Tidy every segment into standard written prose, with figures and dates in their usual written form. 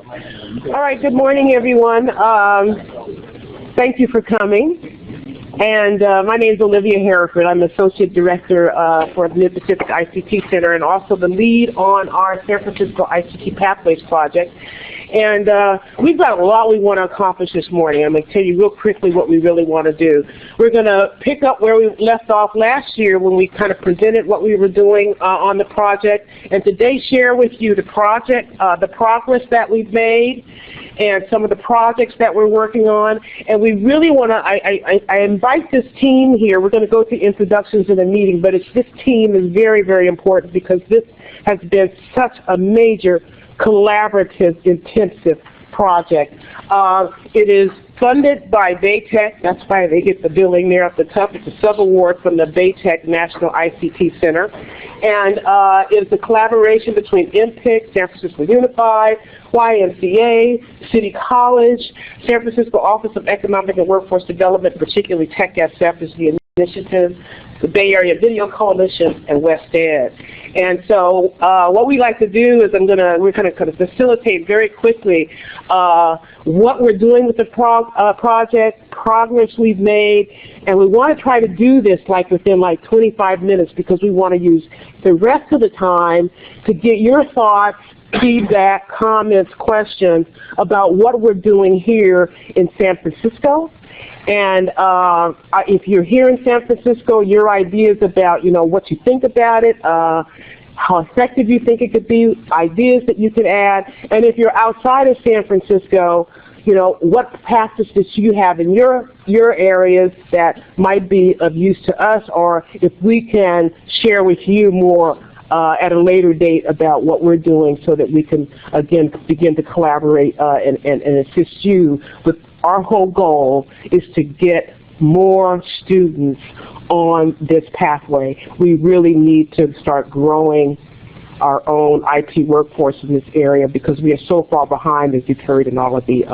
All right, good morning, everyone. Thank you for coming. And my name is Olivia Hereford. I'm Associate Director for the Mid-Pacific ICT Center and also the lead on our San Francisco ICT Pathways project. And we've got a lot we want to accomplish this morning. I'm going to tell you real quickly what we really want to do. We're going to pick up where we left off last year when we kind of presented what we were doing on the project, and today share with you the project, the progress that we've made, and some of the projects that we're working on. And we really want to, I invite this team here. We're going to go through introductions in the meeting, but this team is very, very important because this has been such a major collaborative, intensive project. It is funded by BayTech. That's why they get the billing there at the top. It's a sub-award from the BayTech National ICT Center. And it's a collaboration between MPICT, San Francisco Unified, YMCA, City College, San Francisco Office of Economic and Workforce Development, particularly Tech SF is the initiative, the Bay Area Video Coalition, and West Ed. And so what we like to do is we're going to kind of facilitate very quickly what we're doing with the project, progress we've made, and we want to try to do this within 25 minutes because we want to use the rest of the time to get your thoughts, feedback, comments, questions about what we're doing here in San Francisco. And if you're here in San Francisco, your ideas about what you think about it, how effective you think it could be, ideas that you could add, and if you're outside of San Francisco, what practices you have in your areas that might be of use to us, or if we can share with you more at a later date about what we're doing so that we can, again, begin to collaborate and assist you with our whole goal is to get more students on this pathway. We really need to start growing our own IT workforce in this area because we are so far behind, as you've heard in all of the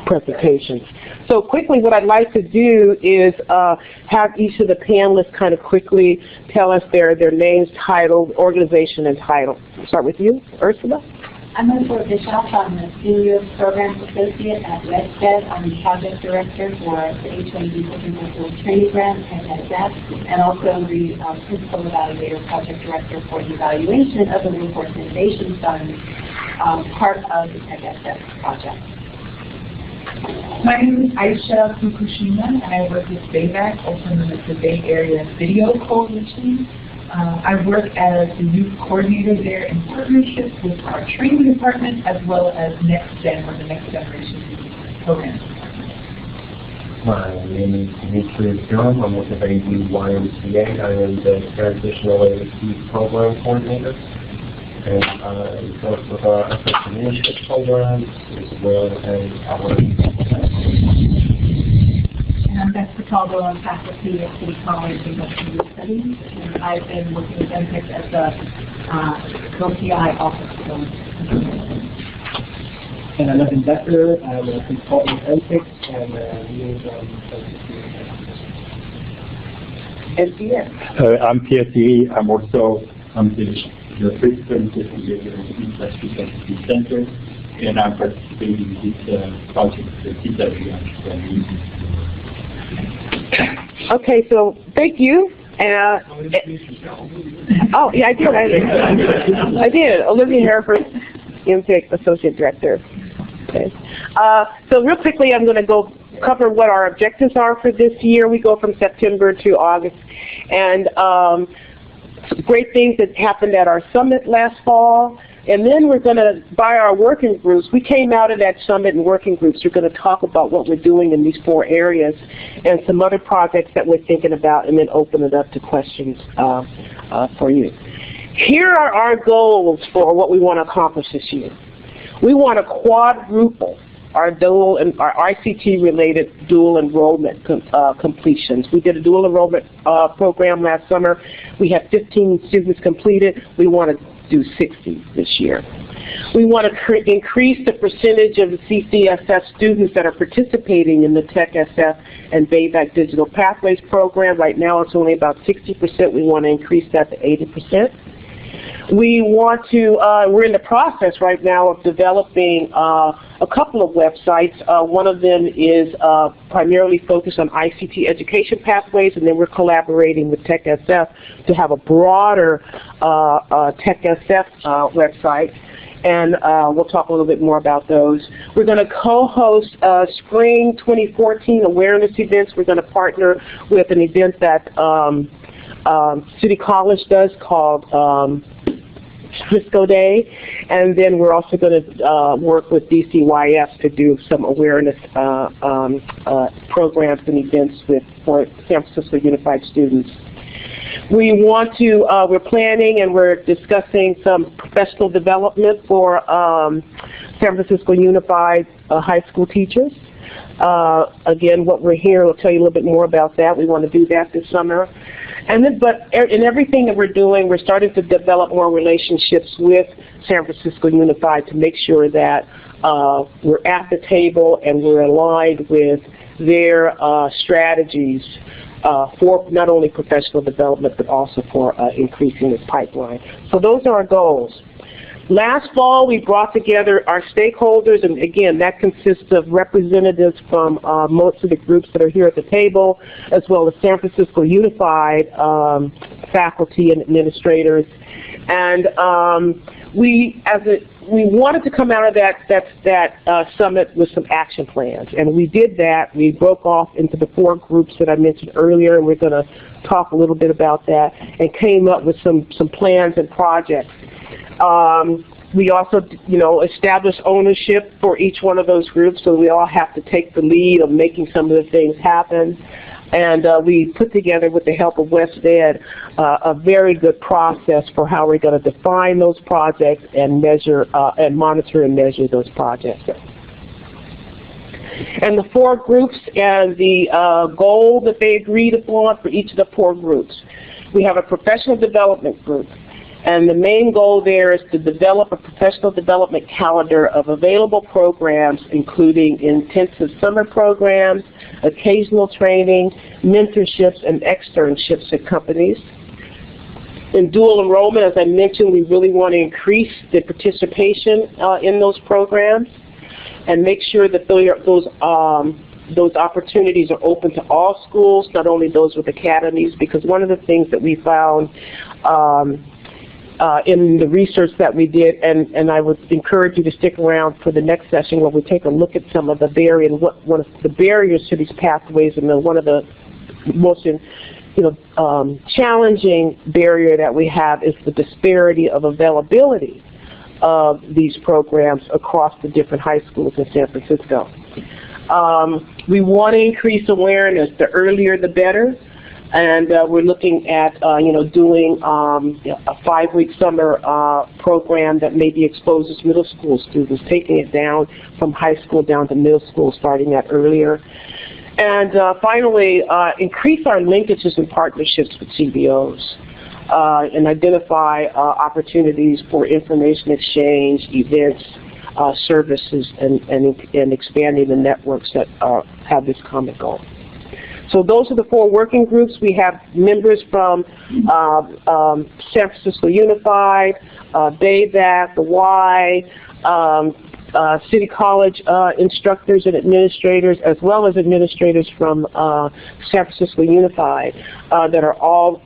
presentations. So quickly, what I'd like to do is have each of the panelists kind of quickly tell us their names, title, organization, and title. I'll start with you, Ursula. I'm Ursula Bischoff. I'm the Senior Programs Associate at West Ed. I'm the Project Director for the H-1B Technical Training Grant at SF, and also the Principal Evaluator Project Director for the evaluation of the Workforce Innovation Fund, part of the Tech SF project. My name is Aisha Fukushima, and I work with BayBack, also known as the Bay Area Video Coalition. I work as the youth coordinator there in partnership with our training department as well as Next Gen, or the Next Generation Programs Department. My name is Demetrius John. I'm with the Bayview YMCA. I am the Transitional AAC Program Coordinator. And I work with our efforts and leadership programs as well as our And I'm Beth Cataldo. I'm faculty at City College in Industrial Studies, and I've been working with MPICT as the OCI office. And I'm Evan Becker. I'm a consultant with MPICT and liaison NCS. I'm PSE. I'm the president of the East Center, and I'm participating in this project, the TWI. Okay, so thank you. Oh, yeah, I did. I did. Olivia Hereford, MPICT Associate Director. Okay. So real quickly, I'm going to go cover what our objectives are for this year. We go from September to August, and great things that happened at our summit last fall. And then we're going to, by our working groups, we came out of that summit and working groups, we're going to talk about what we're doing in these 4 areas and some other projects that we're thinking about, and then open it up to questions for you. Here are our goals for what we want to accomplish this year. We want to quadruple our ICT-related dual enrollment completions. We did a dual enrollment program last summer. We had 15 students completed. We want to do 60 this year. We want to increase the percentage of the CCSF students that are participating in the Tech SF and BayBack Digital Pathways program. Right now it's only about 60%. We want to increase that to 80%. We want to, we're in the process right now of developing a couple of websites. One of them is primarily focused on ICT education pathways, and then we're collaborating with TechSF to have a broader TechSF website. And we'll talk a little bit more about those. We're going to co-host Spring 2014 awareness events. We're going to partner with an event that City College does called Frisco Day, and then we're also going to work with DCYF to do some awareness programs and events for San Francisco Unified students. We want to, we're planning and we're discussing some professional development for San Francisco Unified high school teachers. Again, what we're here, we'll tell you a little bit more about that. We want to do that this summer. And then, but in everything that we're doing, we're starting to develop more relationships with San Francisco Unified to make sure that we're at the table and we're aligned with their strategies for not only professional development, but also for increasing this pipeline. So those are our goals. Last fall, we brought together our stakeholders, and again, that consists of representatives from most of the groups that are here at the table, as well as San Francisco Unified faculty and administrators. And we wanted to come out of that summit with some action plans, and we did that. We broke off into the 4 groups that I mentioned earlier, and we're going to talk a little bit about that, and came up with some plans and projects. We also, established ownership for each one of those groups, so we all have to take the lead of making some of the things happen. And we put together, with the help of West Ed, a very good process for how we're going to define those projects and measure and monitor and measure those projects. And the 4 groups and the goal that they agreed upon for each of the 4 groups. We have a professional development group. And the main goal there is to develop a professional development calendar of available programs, including intensive summer programs, occasional training, mentorships, and externships at companies. In dual enrollment, as I mentioned, we really want to increase the participation in those programs and make sure that those opportunities are open to all schools, not only those with academies, because one of the things that we found in the research that we did, and I would encourage you to stick around for the next session where we take a look at some of the barriers and one of the barriers to these pathways, and one of the most challenging barrier that we have is the disparity of availability of these programs across the different high schools in San Francisco. We want to increase awareness. The earlier the better. And we're looking at, doing a 5-week summer program that maybe exposes middle school students, taking it down from high school down to middle school, starting that earlier. And finally, increase our linkages and partnerships with CBOs and identify opportunities for information exchange, events, services, and expanding the networks that have this common goal. So those are the 4 working groups. We have members from San Francisco Unified, BAVAC, the Y, City College instructors and administrators, as well as administrators from San Francisco Unified that are all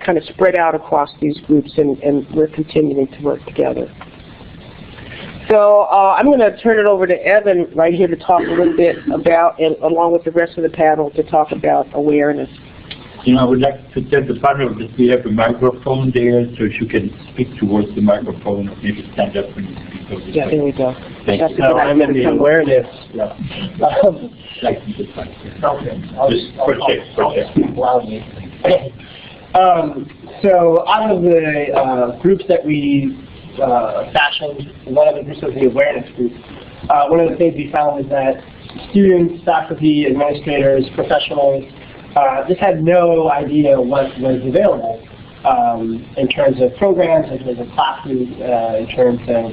kind of spread out across these groups, and we're continuing to work together. So I'm going to turn it over to Evan right here to talk a little bit about, and along with the rest of the panel, to talk about awareness. I would like to tell the panel that we have a microphone there, so if you can speak towards the microphone, or maybe stand up when you speak over the Yeah, there we go. Thank That's you. Awareness. Yeah. Okay. So out of the groups that we fashioned, one of the groups was the awareness group. One of the things we found is that students, faculty, administrators, professionals just had no idea what was available in terms of programs, in terms of classes, in terms of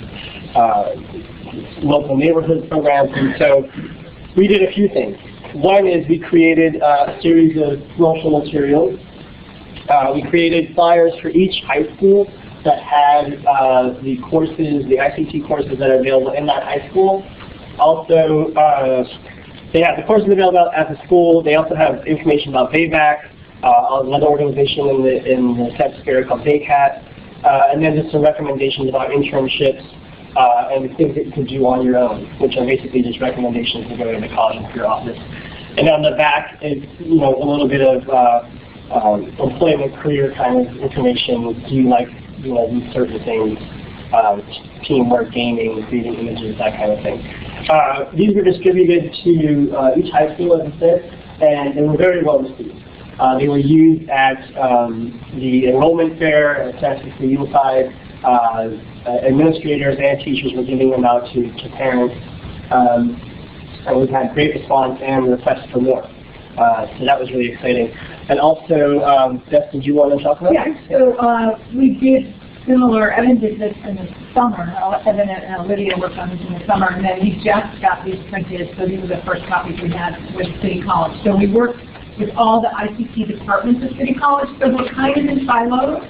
local neighborhood programs. And so we did a few things. One is we created a series of promotional materials. We created flyers for each high school that had the courses, the ICT courses that are available in that high school. Also, they have the courses available at the school. They also have information about payback, another organization in the Texas area called DayCat, and then just some recommendations about internships and things that you can do on your own, which are basically just recommendations to go to the college and career office. And on the back, it's a little bit of employment career kind of information. Do you like these certain things? Teamwork, gaming, creating images, that kind of thing. These were distributed to each high school, as I said, and they were very well received. They were used at the enrollment fair at San Francisco Unified. Administrators and teachers were giving them out to parents. And we've had great response and requests for more. So that was really exciting. And also, Beth, did you want to talk about it? Yeah, so we did similar, Evan did this in the summer. Evan and Olivia worked on this in the summer, and then we just got these printed, so these were the first copies we had with City College. So we worked with all the ICT departments of City College, so we're kind of in silos.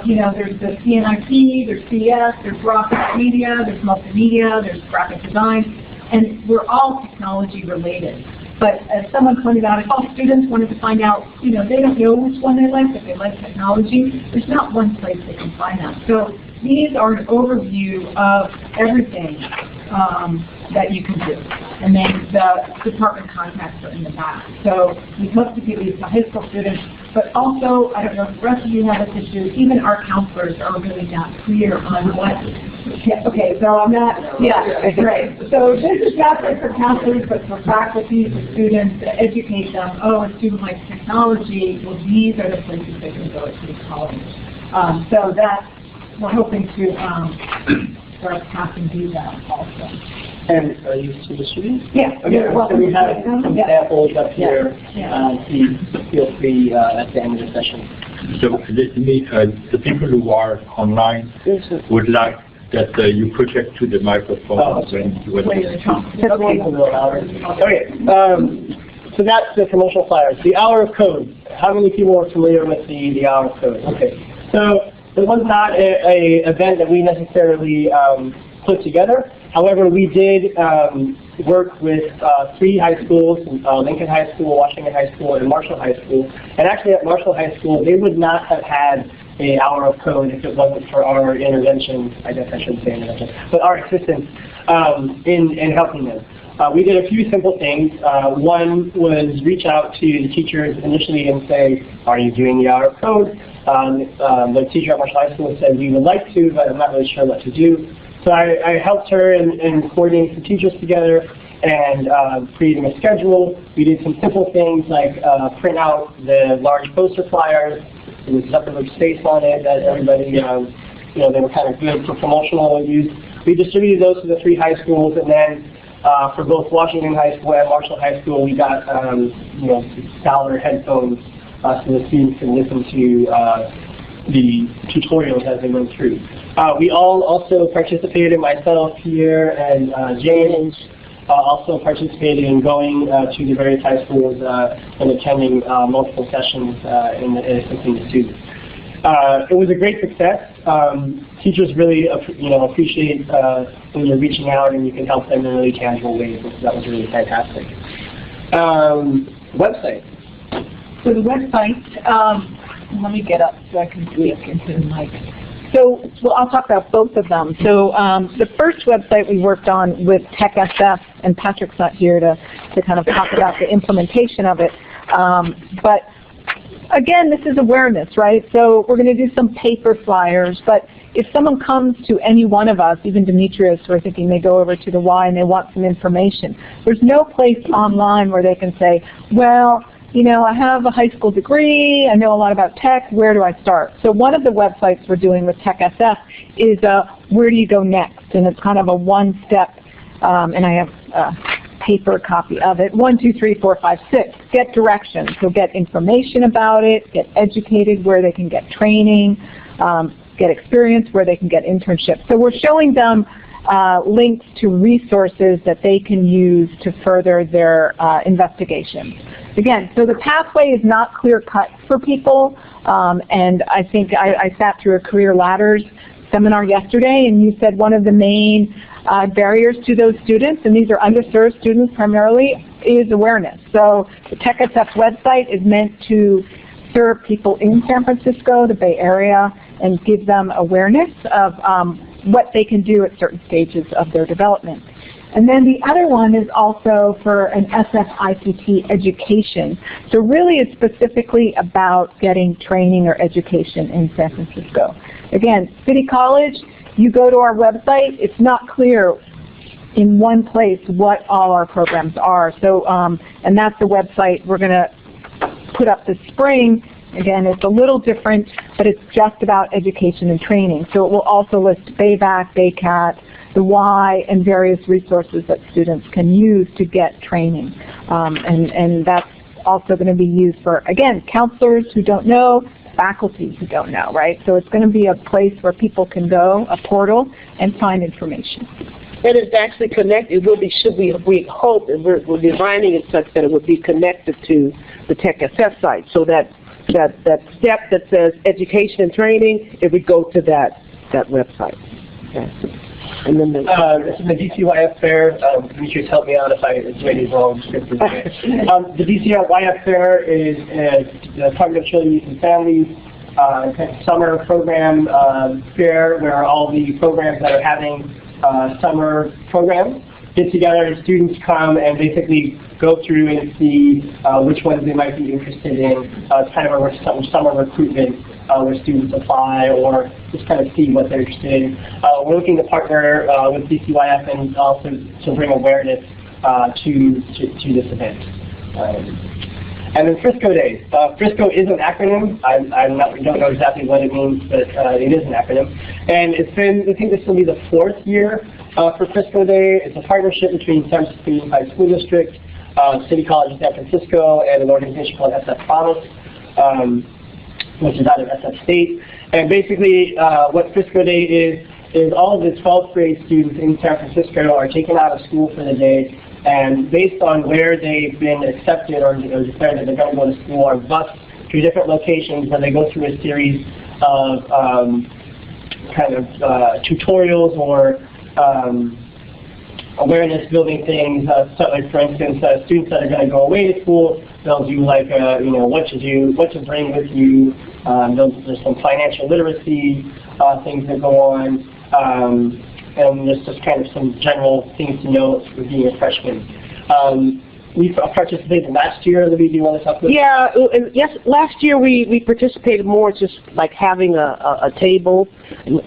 There's the CNIP, there's CS, there's broadcast media, there's multimedia, there's graphic design, and we're all technology related. But as someone pointed out, if all students wanted to find out, they don't know which one they like, if they like technology, there's not one place they can find that. So these are an overview of everything that you can do. And then the department contacts are in the back. So we hope to give these to high school students, but also, I don't know if the rest of you have this issue, even our counselors are really not clear on what, okay, so I'm not, right. So this is not just for counselors, but for faculty, for students, to educate them, a student likes technology, well, these are the places they can go at City College. So that, we're hoping to start passing these out also. And are you to distribute? Yeah. Okay, so we have some samples up here. Please feel free at the end of the session. So the people who are online would like that you project to the microphone when you talk. Okay, so that's the promotional flyers. The Hour of Code. How many people are familiar with the Hour of Code? Okay, so it was not a event that we necessarily put together. However, we did work with 3 high schools, Lincoln High School, Washington High School, and Marshall High School. And actually at Marshall High School, they would not have had an Hour of Code if it wasn't for our intervention, I guess I shouldn't say intervention, but our assistance in helping them. We did a few simple things. One was reach out to the teachers initially and say, are you doing the Hour of Code? The teacher at Marshall High School said, we would like to, but I'm not really sure what to do. So I helped her in coordinating some teachers together and creating a schedule. We did some simple things like print out the large poster flyers with separate space on it that everybody, they were kind of good for promotional use. We distributed those to the 3 high schools, and then for both Washington High School and Marshall High School, we got dollar headphones so the students can listen to the tutorials as they went through. We all also participated, myself here and James also participated in going to the various high schools and attending multiple sessions in assisting the students. It was a great success. Teachers really appreciate when you're reaching out and you can help them in really tangible ways. That was really fantastic. Website. So the website, let me get up so I can speak into the mic. So I'll talk about both of them. So the first website we worked on with TechSF, and Patrick's not here to kind of talk about the implementation of it. But again, this is awareness, right? So we're going to do some paper flyers, but if someone comes to any one of us, even Demetrius, we're thinking they go over to the Y and they want some information, there's no place online where they can say, well, I have a high school degree, I know a lot about tech, where do I start? So one of the websites we're doing with TechSF is where do you go next? And it's kind of a one-step, and I have a paper copy of it, 1, 2, 3, 4, 5, 6. Get directions, so get information about it, get educated where they can get training, get experience where they can get internships. So we're showing them links to resources that they can use to further their investigations. Again, so the pathway is not clear-cut for people, and I think I sat through a career ladders seminar yesterday, and you said one of the main barriers to those students, and these are underserved students primarily, is awareness. So the TechSF website is meant to serve people in San Francisco, the Bay Area, and give them awareness of what they can do at certain stages of their development. And then the other one is also for an SF-ICT education. So really it's specifically about getting training or education in San Francisco. Again, City College, you go to our website, it's not clear in one place what all our programs are. So, and that's the website we're going to put up this spring. Again, it's a little different, but it's just about education and training. So it will also list BayVac, BayCat, the Y, and various resources that students can use to get training. And that's also going to be used for, again, counselors who don't know, faculty who don't know, right? So it's going to be a place where people can go, a portal, and find information. And it's actually connected. It will be, we hope, and we're designing it such that it would be connected to the TechSF site, so that step that says education and training, it would go to that website. Okay. And then this is the DCYF Fair. Demetrius, help me out if I say these wrong scripted. The DCYF Fair is the Department of Children, Youth, and Families summer program fair, where all the programs that are having summer programs get together. Students come and basically go through and see which ones they might be interested in. It's kind of a summer recruitment where students apply or just kind of see what they're interested in. We're looking to partner with DCYF and also to bring awareness to this event. And then Frisco Days. Frisco is an acronym. We don't know exactly what it means, but it is an acronym. And it's been, I think this will be the 4th year for Frisco Day. It's a partnership between San Francisco Unified School District, City College of San Francisco, and an organization called SF Promise, which is out of SF State. And basically what Frisco Day is all of the 12th grade students in San Francisco are taken out of school for the day, and based on where they've been accepted or declared that they're going to go to school, are bused to different locations where they go through a series of tutorials or awareness building things. So like for instance, students that are going to go away to school, they'll do like what to do, what to bring with you. There's some financial literacy things that go on. And there's just kind of some general things to know for being a freshman. We participated last year. Libby, do you want to talk about? Yeah, yes. Last year we participated more just like having a table, and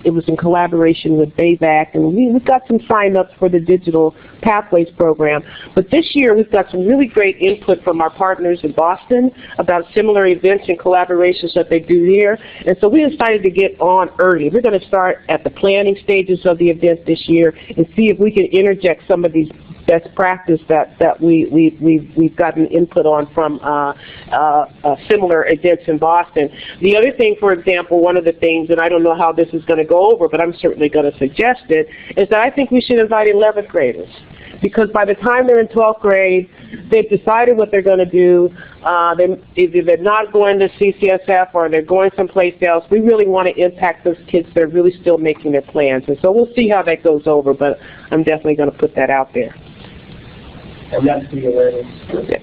it was in collaboration with BayVac, and we've got some sign-ups for the Digital Pathways program. But this year we've got some really great input from our partners in Boston about similar events and collaborations that they do here, and so we decided to get on early. We're going to start at the planning stages of the event this year and see if we can interject some of these best practice that we've gotten input on from similar events in Boston. The other thing, for example, one of the things, and I don't know how this is going to go over, but I'm certainly going to suggest it, is that I think we should invite 11th graders. Because by the time they're in 12th grade, they've decided what they're going to do. Either they're not going to CCSF or they're going someplace else. We really want to impact those kids that are really still making their plans. And so we'll see how that goes over, but I'm definitely going to put that out there. And that's the awareness.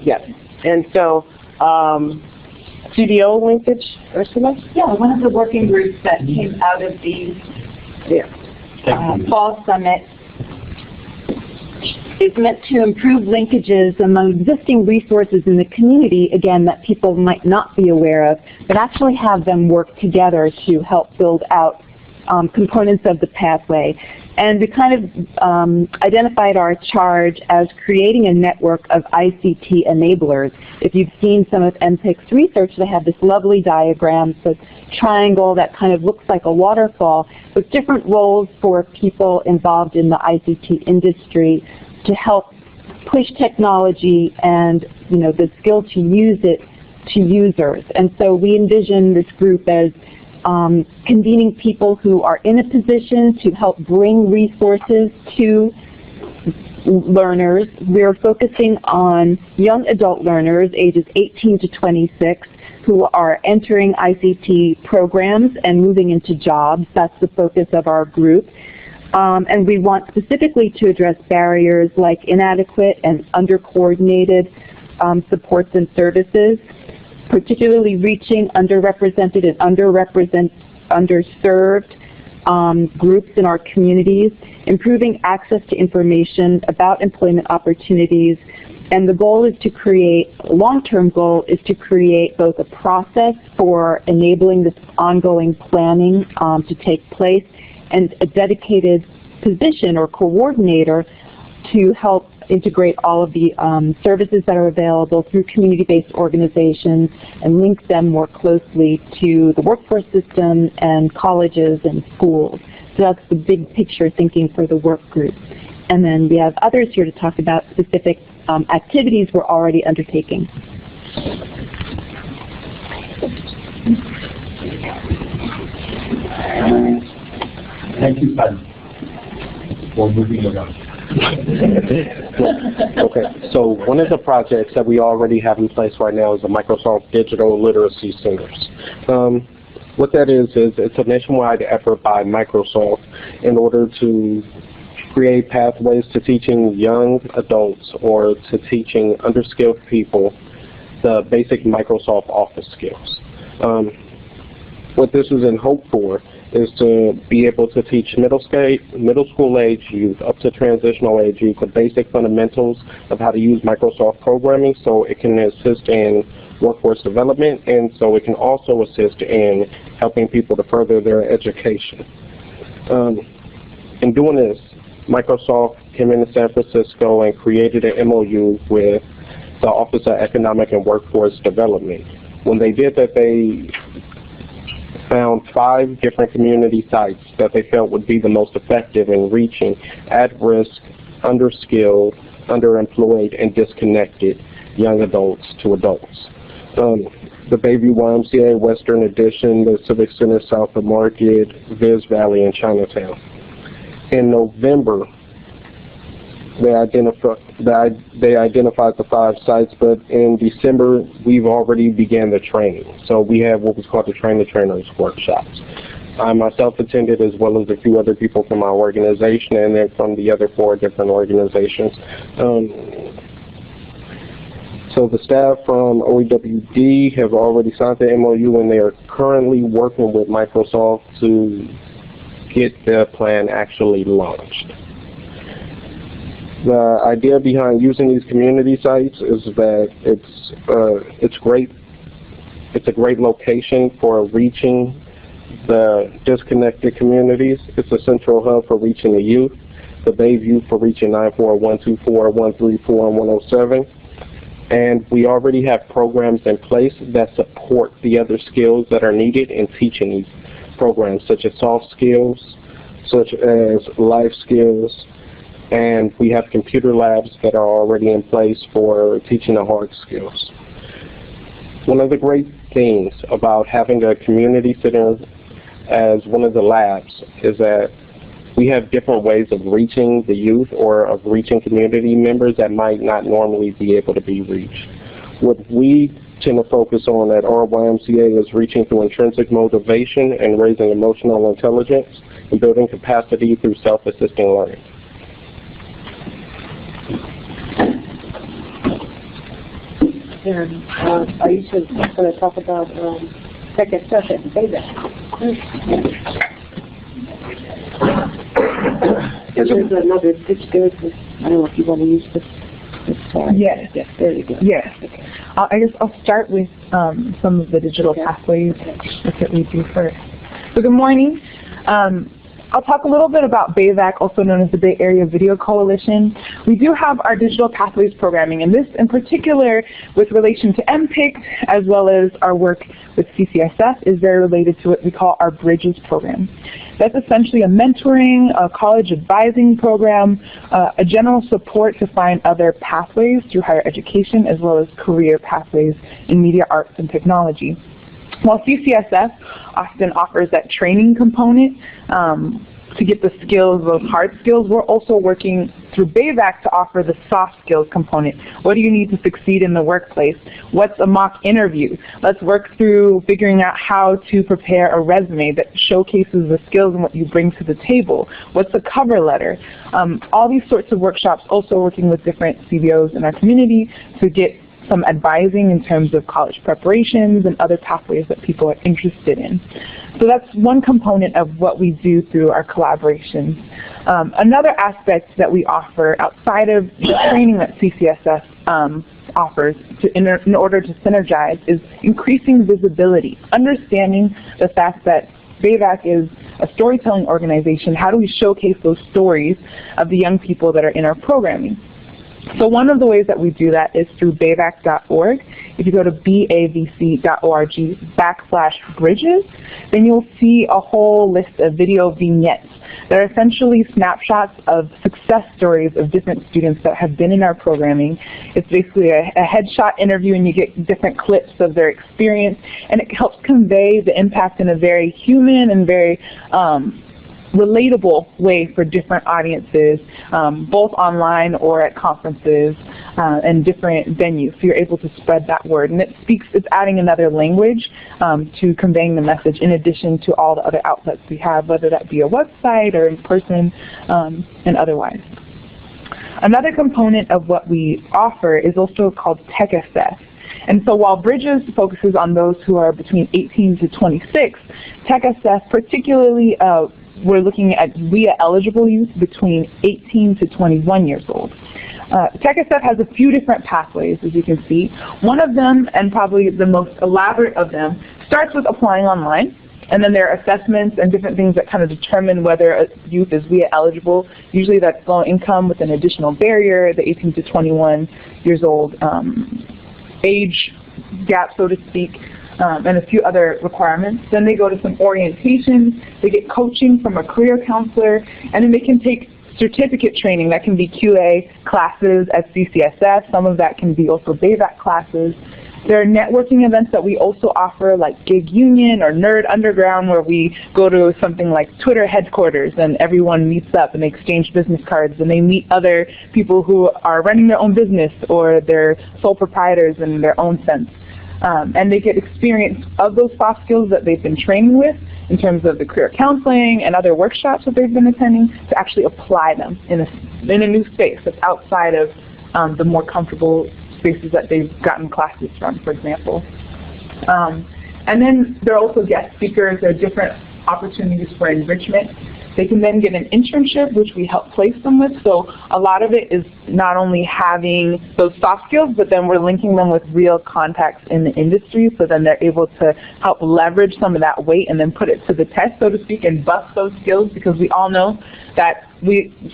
Yes. And so, CDO linkage, Ursula? Yeah, one of the working groups that came out of the Fall Summit is meant to improve linkages among existing resources in the community, again, that people might not be aware of, but actually have them work together to help build out components of the pathway. And we kind of identified our charge as creating a network of ICT enablers. If you've seen some of MPICT's research, they have this lovely diagram, so triangle that kind of looks like a waterfall with different roles for people involved in the ICT industry to help push technology and the skill to use it to users. And so we envision this group as convening people who are in a position to help bring resources to learners. We're focusing on young adult learners ages 18 to 26 who are entering ICT programs and moving into jobs. That's the focus of our group. And we want specifically to address barriers like inadequate and under-coordinated supports and services, particularly reaching underrepresented and underserved groups in our communities, improving access to information about employment opportunities, and the goal is to create, long-term goal is to create both a process for enabling this ongoing planning to take place and a dedicated position or coordinator to help integrate all of the services that are available through community-based organizations and link them more closely to the workforce system and colleges and schools. So that's the big picture thinking for the work group. And then we have others here to talk about specific activities we're already undertaking. Thank you, Pat, for moving around. Okay, so one of the projects that we already have in place right now is the Microsoft Digital Literacy Centers. What that is it's a nationwide effort by Microsoft in order to create pathways to teaching young adults or to teaching underskilled people the basic Microsoft Office skills. What this is in hope for is to be able to teach middle school age youth up to transitional age youth the basic fundamentals of how to use Microsoft programming so it can assist in workforce development, and so it can also assist in helping people to further their education. In doing this, Microsoft came into San Francisco and created an MOU with the Office of Economic and Workforce Development. When they did that, they found 5 different community sites that they felt would be the most effective in reaching at-risk, underskilled, underemployed, and disconnected young adults to adults. The Bayview YMCA, Western Addition, the Civic Center south of Market, Viz Valley, and Chinatown. In November, they identified the 5 sites, but in December, we've already began the training. So we have what was called the Train the Trainers workshops. I myself attended, as well as a few other people from our organization and then from the other 4 different organizations. So the staff from OEWD have already signed the MOU, and they are currently working with Microsoft to get the plan actually launched. The idea behind using these community sites is that it's great. It's a great location for reaching the disconnected communities. It's a central hub for reaching the youth. The Bayview for reaching 94124, 134, and 107. And we already have programs in place that support the other skills that are needed in teaching these programs, such as soft skills, such as life skills, and we have computer labs that are already in place for teaching the hard skills. One of the great things about having a community center as one of the labs is that we have different ways of reaching the youth or of reaching community members that might not normally be able to be reached. What we tend to focus on at our YMCA is reaching through intrinsic motivation and raising emotional intelligence and building capacity through self-assisting learning. Are you going to talk about second session? Say that. There's another pitch there. I don't know if you want to use this slide. Yes. Yes, there you go. Yes. Okay. I guess I'll start with some of the digital pathways that we do first. So good morning. I'll talk a little bit about BAVAC, also known as the Bay Area Video Coalition. We do have our digital pathways programming, and this in particular with relation to MPICT as well as our work with CCSF is very related to what we call our Bridges program. That's essentially a mentoring, a college advising program, a general support to find other pathways through higher education as well as career pathways in media arts and technology. While CCSF often offers that training component to get the skills, those hard skills, we're also working through BAVAC to offer the soft skills component. What do you need to succeed in the workplace? What's a mock interview? Let's work through figuring out how to prepare a resume that showcases the skills and what you bring to the table. What's a cover letter? All these sorts of workshops, also working with different CBOs in our community to get some advising in terms of college preparations and other pathways that people are interested in. So that's one component of what we do through our collaborations. Another aspect that we offer outside of the training that CCSF offers in order to synergize is increasing visibility, understanding the fact that BAVAC is a storytelling organization. How do we showcase those stories of the young people that are in our programming? So one of the ways that we do that is through bavac.org. If you go to bavc.org/bridges, then you'll see a whole list of video vignettes. They're essentially snapshots of success stories of different students that have been in our programming. It's basically a headshot interview, and you get different clips of their experience, and it helps convey the impact in a very human and very relatable way for different audiences, both online or at conferences and different venues. So you're able to spread that word. And it's adding another language to conveying the message in addition to all the other outlets we have, whether that be a website or in person and otherwise. Another component of what we offer is also called TechSF. And so while Bridges focuses on those who are between 18 to 26, TechSF particularly we're looking at WIA-eligible youth between 18 to 21 years old. TechSF has a few different pathways, as you can see. One of them, and probably the most elaborate of them, starts with applying online. And then there are assessments and different things that kind of determine whether a youth is WIA-eligible. Usually that's low income with an additional barrier, the 18 to 21 years old age gap, so to speak. And a few other requirements. Then they go to some orientation, they get coaching from a career counselor, and then they can take certificate training. That can be QA classes at CCSF, some of that can be also BAVAC classes. There are networking events that we also offer, like Gig Union or Nerd Underground, where we go to something like Twitter headquarters and everyone meets up and they exchange business cards and they meet other people who are running their own business or they're sole proprietors in their own sense. And they get experience of those soft skills that they've been training with in terms of the career counseling and other workshops that they've been attending to actually apply them in a new space that's outside of the more comfortable spaces that they've gotten classes from, for example. And then there are also guest speakers. There are different opportunities for enrichment. They can then get an internship, which we help place them with. So a lot of it is not only having those soft skills, but then we're linking them with real contacts in the industry, so then they're able to help leverage some of that weight and then put it to the test, so to speak, and bust those skills, because we all know that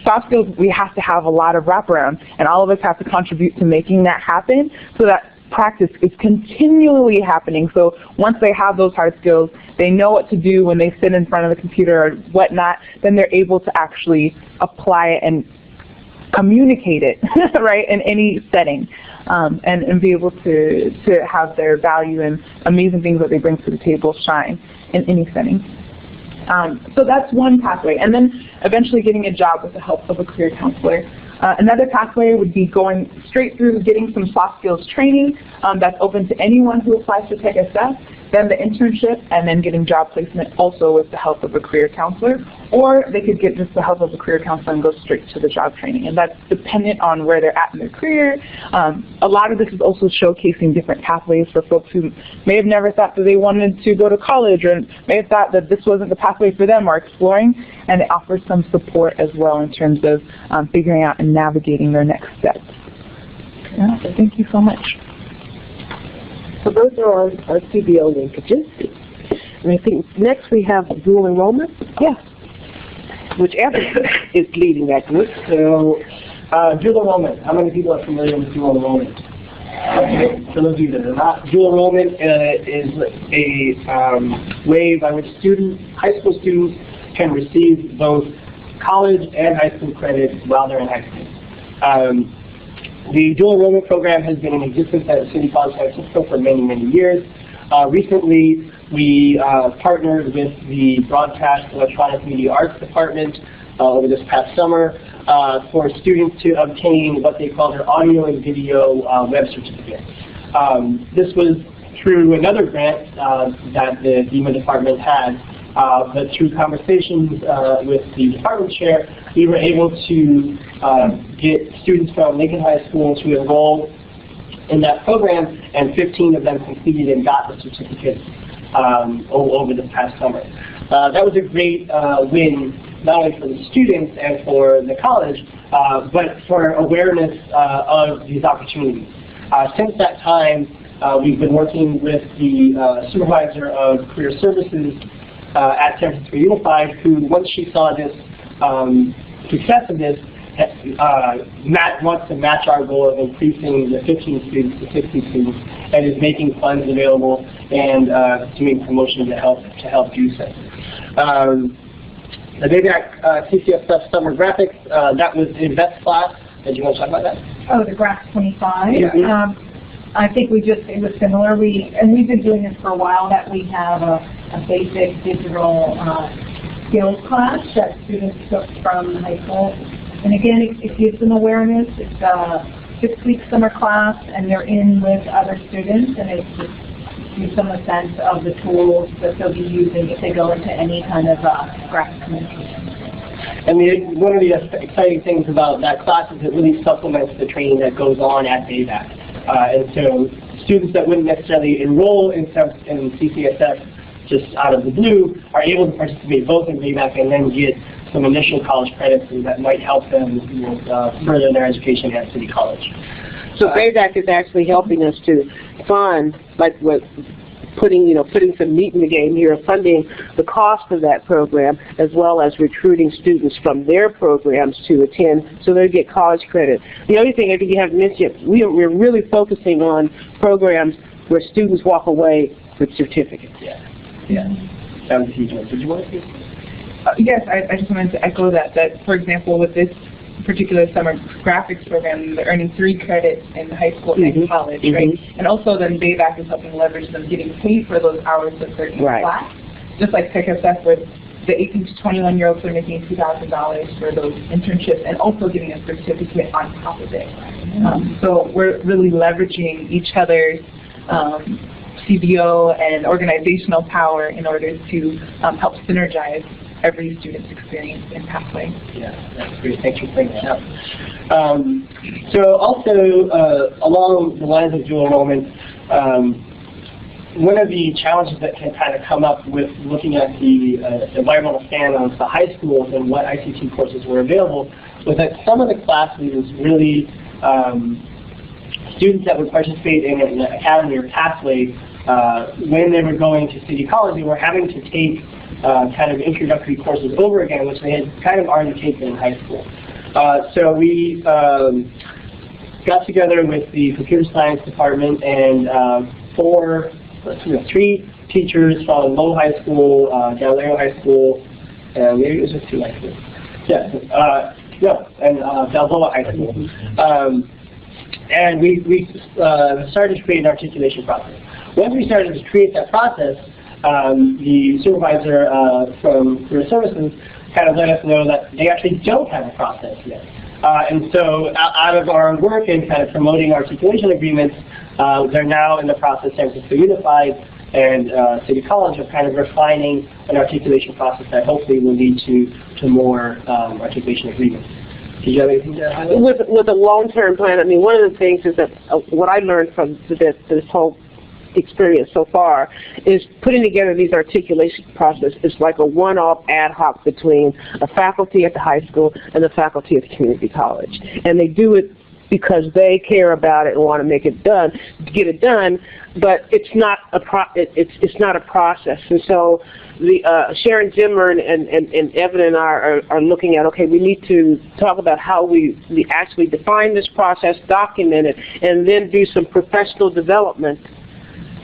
soft skills, we have to have a lot of wraparound, and all of us have to contribute to making that happen so that practice is continually happening. So once they have those hard skills, they know what to do when they sit in front of the computer or whatnot, then they're able to actually apply it and communicate it, right, in any setting, and be able to have their value and amazing things that they bring to the table shine in any setting. So that's one pathway. And then eventually getting a job with the help of a career counselor. Another pathway would be going straight through getting some soft skills training that's open to anyone who applies to TechSF, then the internship, and then getting job placement also with the help of a career counselor. Or they could get just the help of a career counselor and go straight to the job training. And that's dependent on where they're at in their career. A lot of this is also showcasing different pathways for folks who may have never thought that they wanted to go to college or may have thought that this wasn't the pathway for them or exploring. And it offers some support as well in terms of figuring out and navigating their next steps. Yeah, so thank you so much. So those are our CBO linkages. And I think next we have dual enrollment. Yes. Which Anthony is leading that group. So, dual enrollment. How many people are familiar with dual enrollment? For those of you that are not, dual enrollment is a way by which high school students can receive both college and high school credit while they're in high school. The dual enrollment program has been in existence at City College San Francisco for many, many years. Recently, we partnered with the Broadcast Electronic Media Arts Department over this past summer for students to obtain what they call their audio and video web certificate. This was through another grant that the DEMA department had, but through conversations with the department chair, we were able to get students from Lincoln High School to enroll in that program, and 15 of them completed and got the certificates over the past summer. That was a great win, not only for the students and for the college, but for awareness of these opportunities. Since that time, we've been working with the supervisor of career services at San Francisco Unified, who, once she saw this success of this, wants to match our goal of increasing the 15 students to 60 students, and is making funds available and doing promotion to help do so. The BABAC CCSF summer graphics, that was in Beth's class. Did you want to talk about that? Oh, the Graph 25. Yeah. I think it was similar. We've been doing this for a while, that we have a basic digital skills class that students took from high school. And again, it gives them awareness. It's a 6-week summer class, and they're in with other students, and it just gives them a sense of the tools that they'll be using if they go into any kind of graphic communication. And one of the exciting things about that class is it really supplements the training that goes on at BABAC. And so students that wouldn't necessarily enroll in CCSF just out of the blue are able to participate both in BABAC and then get some initial college credits that might help them further their education at City College. So BABAC is actually helping us to fund, like what, putting some meat in the game here, funding the cost of that program, as well as recruiting students from their programs to attend, so they get college credit. The other thing I think you have to mention, we're really focusing on programs where students walk away with certificates. Yeah. That was a huge one. Did you want to say? Yes, I just wanted to echo that, for example, with this particular summer graphics program, they're earning 3 credits in high school and college, right? And also then BABAC is helping leverage them getting paid for those hours that they're in class. Just like TechSF, where the 18 to 21-year-olds are making $2,000 for those internships and also getting a certificate on top of it. So we're really leveraging each other's CBO and organizational power in order to help synergize every student's experience in Pathway. Yeah, that's great. Thanks for bringing that up. So also, along the lines of dual enrollment, one of the challenges that can kind of come up with looking at the environmental scan of the high schools and what ICT courses were available was that some of the classes really, students that would participate in an academy or pathway, when they were going to City College, they were having to take kind of introductory courses over again, which they had kind of already taken in high school. So we got together with the computer science department and 3 teachers from Low High School, Galileo High School, and maybe it was just 2 high schools. And Balboa High School. And we started to create an articulation process. Once we started to create that process, the supervisor from Career Services kind of let us know that they actually don't have a process yet. And so out of our work and kind of promoting articulation agreements, they're now in the process, San Francisco Unified and City College, of kind of refining an articulation process that hopefully will lead to more articulation agreements. Do you have anything to highlight? With a long-term plan, I mean, one of the things is that what I learned from this whole experience so far is putting together these articulation process is like a one-off ad hoc between a faculty at the high school and the faculty at the community college. And they do it because they care about it and want to get it done, but it's not a process. And so the Sharon Zimmer and Evan and I are looking at, okay, we need to talk about how we actually define this process, document it, and then do some professional development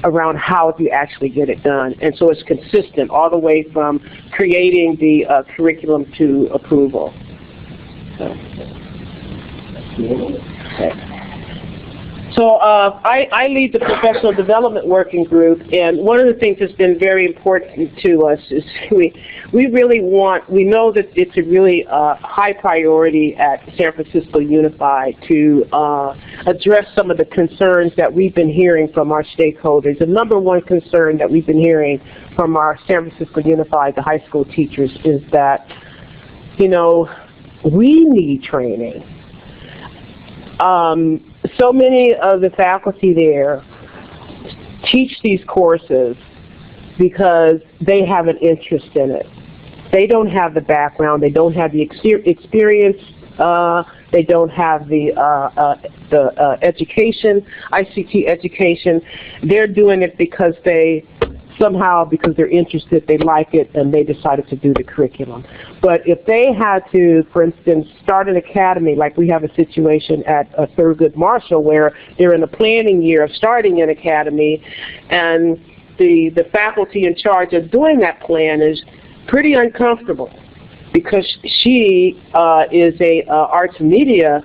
around how you actually get it done. And so it's consistent all the way from creating the curriculum to approval. So I lead the professional development working group, and one of the things that's been very important to us is we know that it's a really high priority at San Francisco Unified to address some of the concerns that we've been hearing from our stakeholders. The number one concern that we've been hearing from our San Francisco Unified, the high school teachers, is that, you know, we need training. So many of the faculty there teach these courses because they have an interest in it. They don't have the background, they don't have the experience, they don't have the education, ICT education. They're doing it because because they're interested, they like it, and they decided to do the curriculum. But if they had to, for instance, start an academy, like we have a situation at Thurgood Marshall where they're in the planning year of starting an academy, and the faculty in charge of doing that plan is pretty uncomfortable because she is a arts and media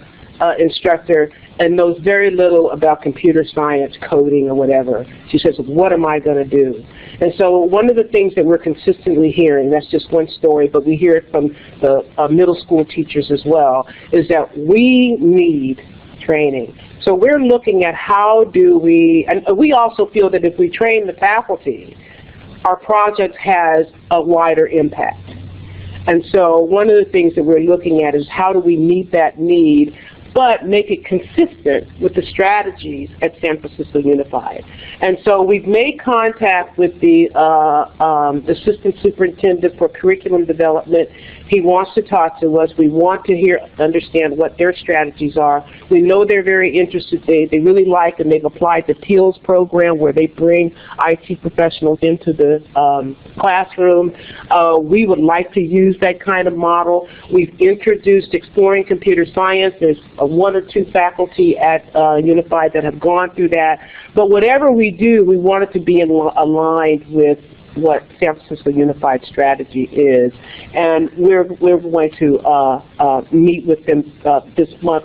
instructor and knows very little about computer science, coding, or whatever. She says, what am I going to do? And so one of the things that we're consistently hearing, that's just one story, but we hear it from the middle school teachers as well, is that we need training. So we're looking at how do we, and we also feel that if we train the faculty, our project has a wider impact. And so one of the things that we're looking at is how do we meet that need, but make it consistent with the strategies at San Francisco Unified. And so we've made contact with the Assistant Superintendent for Curriculum Development. He wants to talk to us. We want to understand what their strategies are. We know they're very interested. They really like, and they've applied the TEALS program where they bring IT professionals into the classroom. We would like to use that kind of model. We've introduced Exploring Computer Science. There's one or two faculty at Unified that have gone through that. But whatever we do, we want it to be aligned with what San Francisco Unified strategy is, and we're going to meet with them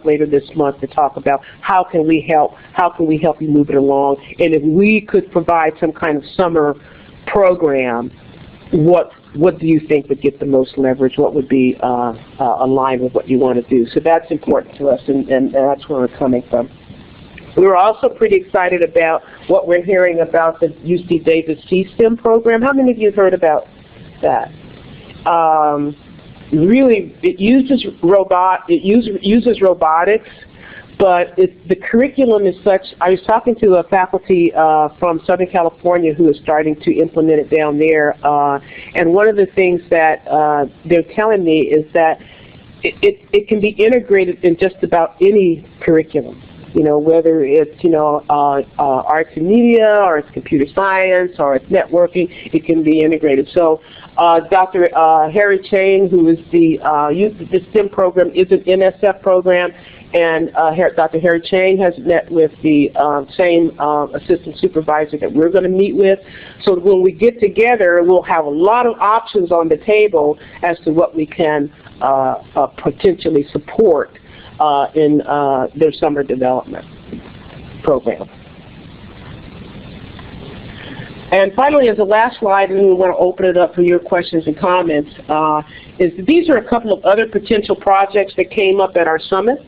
later this month to talk about how can we help you move it along, and if we could provide some kind of summer program, what do you think would get the most leverage? What would be aligned with what you want to do? So that's important to us, and that's where we're coming from. We were also pretty excited about what we're hearing about the UC Davis C-STEM program. How many of you have heard about that? Really, it uses robotics, but the curriculum is such. I was talking to a faculty from Southern California who is starting to implement it down there, and one of the things that they're telling me is that it can be integrated in just about any curriculum. You know, whether it's, you know, arts and media, or it's computer science, or it's networking, it can be integrated. So Dr. Harry Chang, who is the STEM program, is an NSF program, and Dr. Harry Chang has met with the same assistant supervisor that we're going to meet with. So when we get together, we'll have a lot of options on the table as to what we can potentially support in their summer development program. And finally, as the last slide, and we want to open it up for your questions and comments, is these are a couple of other potential projects that came up at our summit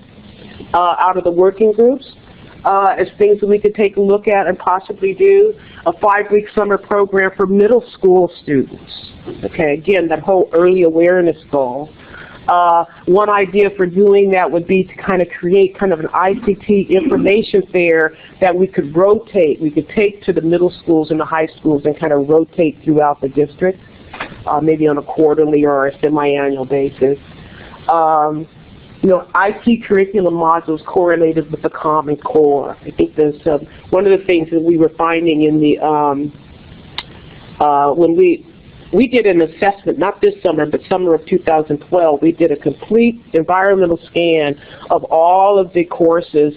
out of the working groups as things that we could take a look at and possibly do. A 5-week summer program for middle school students. Okay, again, that whole early awareness goal. One idea for doing that would be to kind of create kind of an ICT information fair that we could rotate. We could take to the middle schools and the high schools and kind of rotate throughout the district, maybe on a quarterly or a semi-annual basis. You know, IT curriculum modules correlated with the Common Core. I think there's one of the things that we were finding in the when we did an assessment, not this summer, but summer of 2012. We did a complete environmental scan of all of the courses,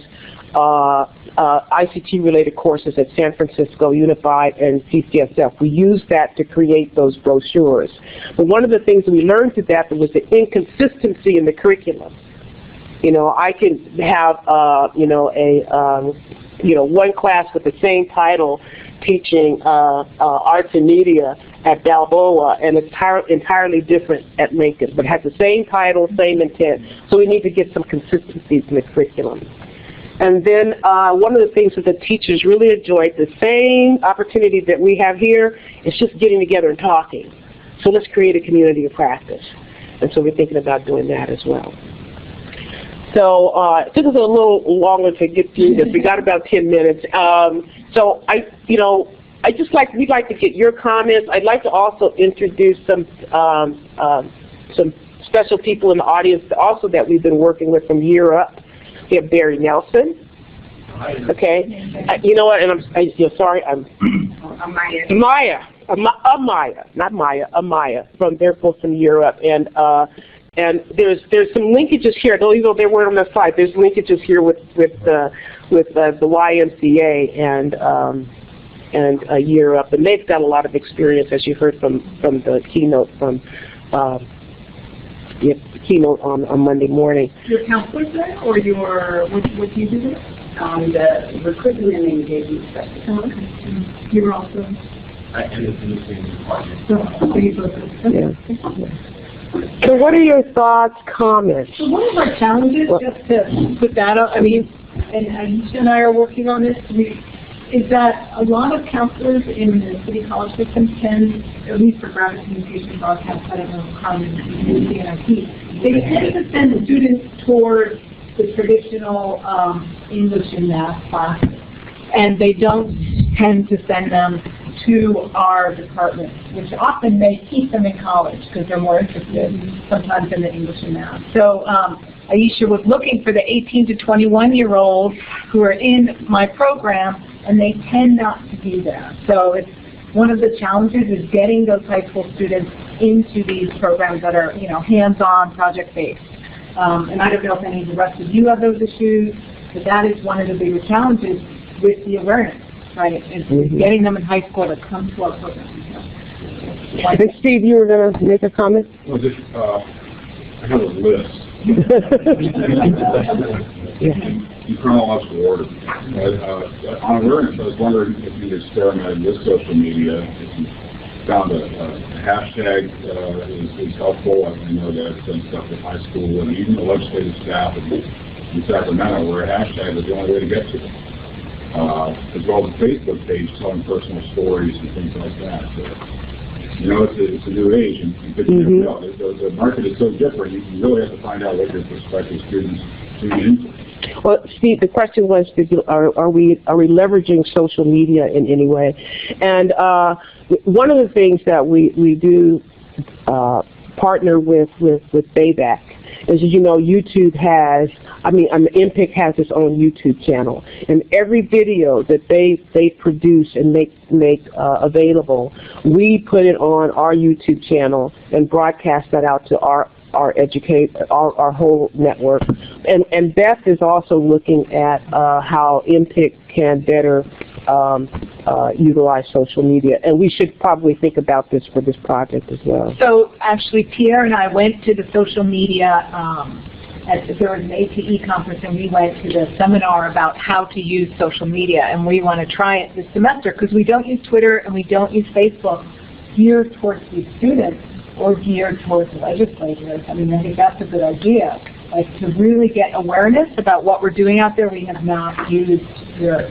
ICT-related courses at San Francisco Unified and CCSF. We used that to create those brochures. But one of the things that we learned through that was the inconsistency in the curriculum. You know, I can have, you know, one class with the same title teaching arts and media at Balboa, and it's entirely different at Lincoln, but has the same title, same intent. So we need to get some consistencies in the curriculum. And then one of the things that the teachers really enjoyed, the same opportunity that we have here, is just getting together and talking. So let's create a community of practice. And so we're thinking about doing that as well. So it took us a little longer to get through this. We got about 10 minutes. So we'd like to get your comments. I'd like to also introduce some special people in the audience also that we've been working with from Year Up. We have Barry Nelson. Okay. You know what? And Amaya from they're both from Year Up, and there's some linkages here. Though even though they weren't on the slide, there's linkages here with the YMCA and Year Up, and they've got a lot of experience, as you heard from the keynote on Monday morning. Your counselors there, or what do you do there? The recruitment and engagement specialist. Oh, okay. You're also. I ended in the same department. So you both. Yeah. So what are your thoughts, comments? So one of our challenges, just to put that up, and Aisha and I are working on this, is that a lot of counselors in the city college system tend, at least for graphic communication broadcast, I don't know how many CNIT, they tend to send students towards the traditional English and math classes, and they don't tend to send them to our department, which often may keep them in college because they're more interested sometimes in the English and math. So Aisha was looking for the 18 to 21-year-olds who are in my program, and they tend not to be there. So it's one of the challenges is getting those high school students into these programs that are, hands-on, project-based. And I don't know if any of the rest of you have those issues, but that is one of the bigger challenges with the awareness, right? Is getting them in high school to come to our program. I think, Steve, you were going to make a comment? Well, I have a list. In chronological order. On awareness, I was wondering if you experimented with social media, if you found a hashtag is helpful. I know that I've done stuff with high school and even the legislative staff in Sacramento where a hashtag is the only way to get to them. As well as a Facebook page telling personal stories and things like that. So, it's a new age, and the market is so different. You really have to find out what your prospective students tune into. Well, Steve, the question was, are we leveraging social media in any way? And one of the things that we do partner with Bayback is, YouTube has, MPICT has its own YouTube channel, and every video that they produce and make available, we put it on our YouTube channel and broadcast that out to our whole network. And Beth is also looking at how MPICT can better utilize social media, and we should probably think about this for this project as well. So actually, Pierre and I went to the social media, there was an ATE conference, and we went to the seminar about how to use social media, and we want to try it this semester because we don't use Twitter and we don't use Facebook geared towards these students or geared towards legislators. I think that's a good idea. Like, to really get awareness about what we're doing out there, we have not used your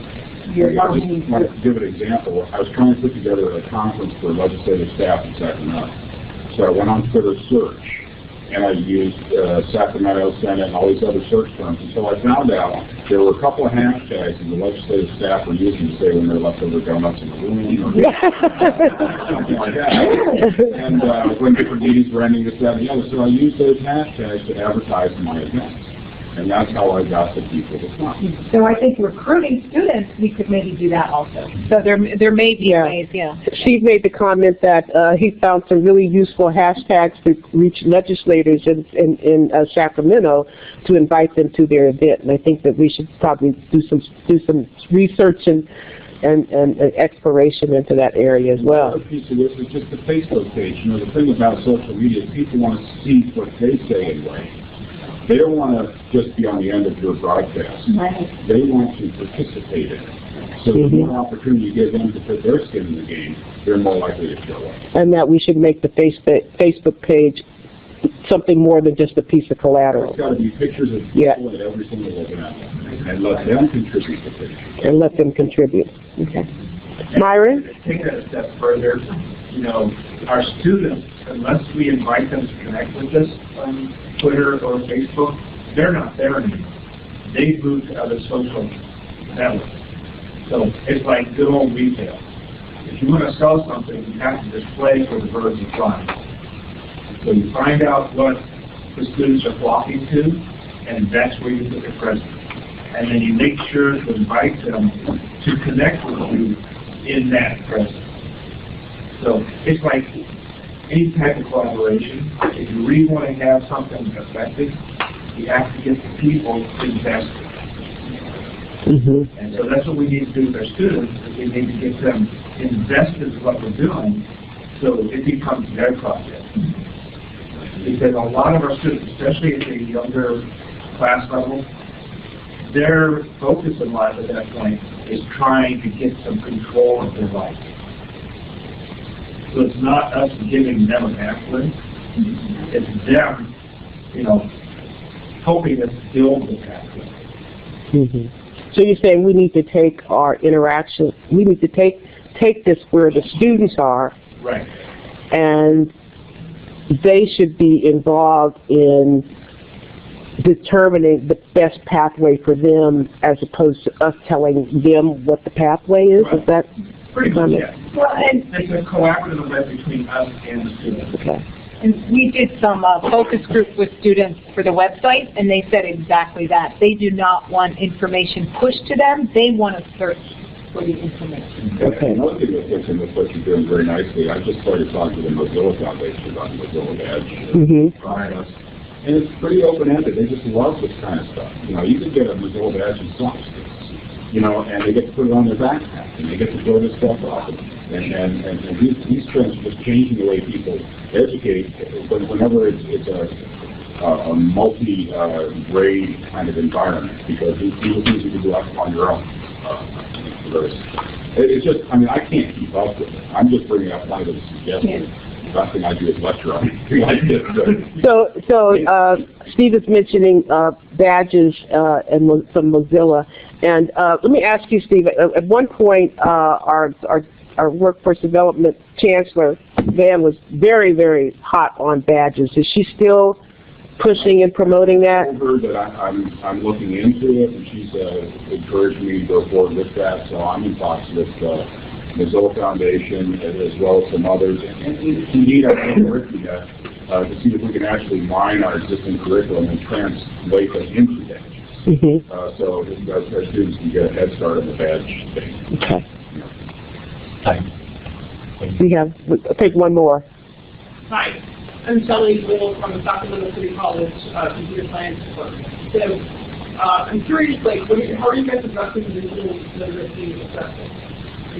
marketing. I want to give an example. I was trying to put together a conference for legislative staff in Sacramento. So I went on Twitter search, and I used Sacramento Senate and all these other search terms. And so I found out there were a couple of hashtags that the legislative staff were using to say when there were leftover donuts in the room or something like that. And when different meetings were ending, this, that, and the other. So I used those hashtags to advertise in my events. And that's how I got the people to come. So I think recruiting students, we could maybe do that also. So there may be ways, Steve made the comment that he found some really useful hashtags to reach legislators in Sacramento to invite them to their event. And I think that we should probably do some research and exploration into that area as well. Another piece of this is just the Facebook page. The thing about social media is people want to see what they say anyway. They don't want to just be on the end of your broadcast. Right. They want to participate in it. So the more opportunity you give them to put their skin in the game, they're more likely to show up. And that we should make the Facebook page something more than just a piece of collateral. It's got to be pictures of people at every single event, and let them contribute to pictures. And let them contribute. Okay. Myron? Take that a step further. You know, our students, unless we invite them to connect with us on Twitter or Facebook, they're not there anymore. They move to other social networks. So it's like good old retail. If you want to sell something, you have to display where the birds are flying. So you find out what the students are flocking to, and that's where you put the presence. And then you make sure to invite them to connect with you in that presence. So it's like any type of collaboration. If you really want to have something effective, you have to get the people invested. And so that's what we need to do with our students, is we need to get them invested in what we're doing so it becomes their project. Because a lot of our students, especially at the younger class level, their focus in life at that point is trying to get some control of their life. So it's not us giving them an accolade, it's them, you know, helping us build the pathway. So you're saying we need to take our interaction, we need to take this where the students are, right, and they should be involved in determining the best pathway for them, as opposed to us telling them what the pathway is. Right. Is that pretty much? Yeah. Well, and It's a collaborative event between us and the students. okay? And we did some focus group with students for the website, and they said exactly that. They do not want information pushed to them. They want to search for the information. Okay. Another thing that fits in with what you're doing very nicely, I just started talking to the Mozilla Foundation about the Mozilla Badge process, and it's pretty open-ended. They just love this kind of stuff. You know, you can get a Mozilla Badge in some states, you know, and they get to put it on their backpack, and they get to throw this stuff off. And these trends are just changing the way people educate. Whenever it's a multi-grade kind of environment, because these things you can do on your own. It's just, I mean, I can't keep up with it. I'm just bringing up kind of a suggestion. The best thing I do is lecture on it like this. So Steve is mentioning badges and some Mozilla. And let me ask you, Steve, at one point our workforce development chancellor, Van, was very, very hot on badges. Is she still pushing and promoting that? I told her that I'm looking into it, and she's encouraged me to go forward with that. So I'm in talks with Mozilla Foundation as well as some others. And indeed, I'm working to see if we can actually mine our existing curriculum and translate them into badges. So our students can get a head start on the badge thing. Okay. We'll take one more. Hi, I'm Shelley Little from the Sacramento City College Computer Science Department. So I'm curious, like, how are you guys addressing digital literacy assessment?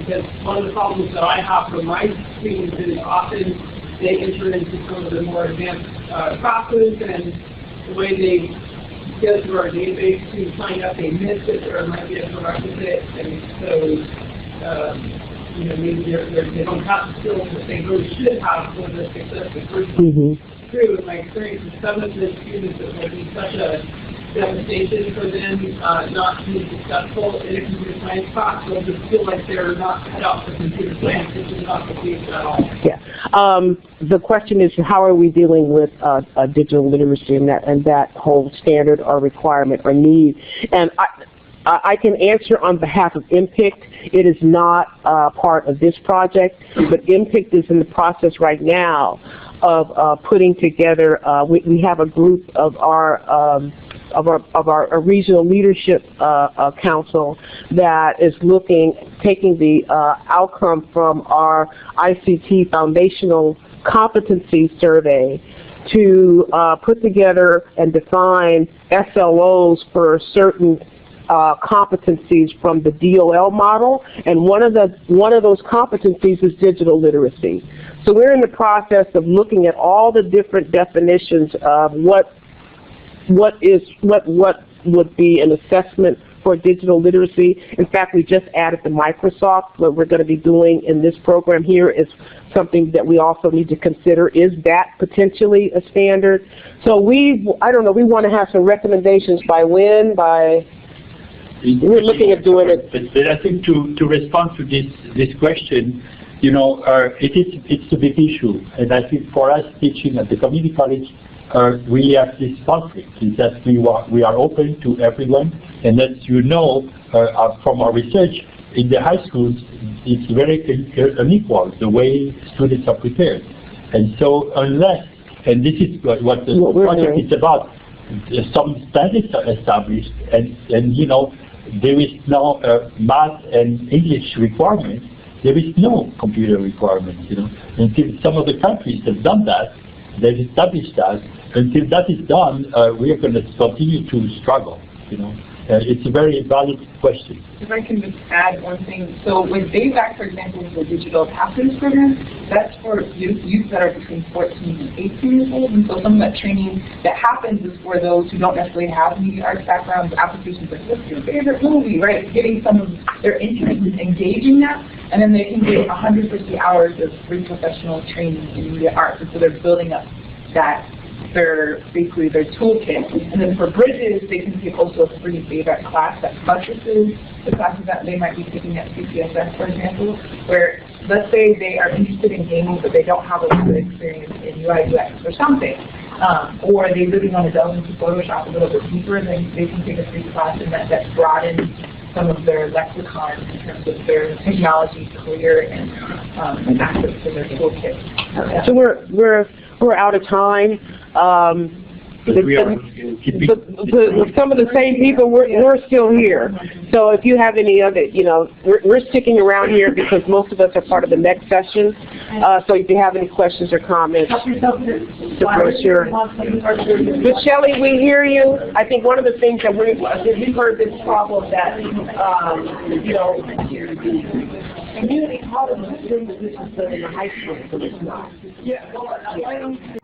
Because one of the problems that I have for my students is often they enter into some of the more advanced classes, and the way they go through our database to sign up, they miss it, or it might be a prerequisite, and so you know, maybe they don't have the skills that they really should have for the success of person. True, in my experience with some of the students, it might be such a devastation for them not to be successful in a computer science class. They'll just feel like they're not cut out for computer science, which is not the case at all. Yeah. The question is, how are we dealing with digital literacy and that whole standard or requirement or need? And I can answer on behalf of MPICT. It is not part of this project, but MPICT is in the process right now of putting together. We have a group of our regional leadership council that is taking the outcome from our ICT foundational competency survey to put together and define SLOs for certain competencies from the DOL model, and one of those competencies is digital literacy. So we're in the process of looking at all the different definitions of what what would be an assessment for digital literacy. In fact, we just added the Microsoft. What we're going to be doing in this program here is something that we also need to consider. Is that potentially a standard? So I don't know, we want to have some recommendations by when, we're looking at doing it. But I think to respond to this question, you know, it's a big issue, and I think for us teaching at the community college, we have this conflict, is that we are open to everyone, and as you know from our research, in the high schools, it's very unequal, the way students are prepared. And so unless, and this is what the project is about, some standards are established, and you know, there is no math and English requirements, there is no computer requirements, you know. Until some of the countries have done that, they've established that. Until that is done, we are going to continue to struggle, you know. It's a very valid question. If I can just add one thing. So with DAVAC, for example, the digital pathways program, that's for youth that are between 14 and 18 years old. And so some of that training that happens is for those who don't necessarily have media arts backgrounds, applications like, what's your favorite movie, right? Getting some of their interest in engaging that, and then they can get 150 hours of free professional training in media arts. And so they're building up that basically their toolkit. And then for bridges, they can take also a free DAVAC class that buttresses the classes that they might be taking at CPSS, for example, where let's say they are interested in gaming, but they don't have a good experience in UI UX or something. Or they really want to delve into Photoshop a little bit deeper, and then they can take a free class and that broadens some of their lexicon in terms of their technology career and access to their toolkit. So we're out of time. But we are some of the same people, we're still here. So if you have any other, you know, we're sticking around here because most of us are part of the next session. So if you have any questions or comments, the brochure. But Shelley, we hear you. I think one of the things that we've heard this problem that, you know, community colleges is doing the business in the high school, so it's not. Yeah.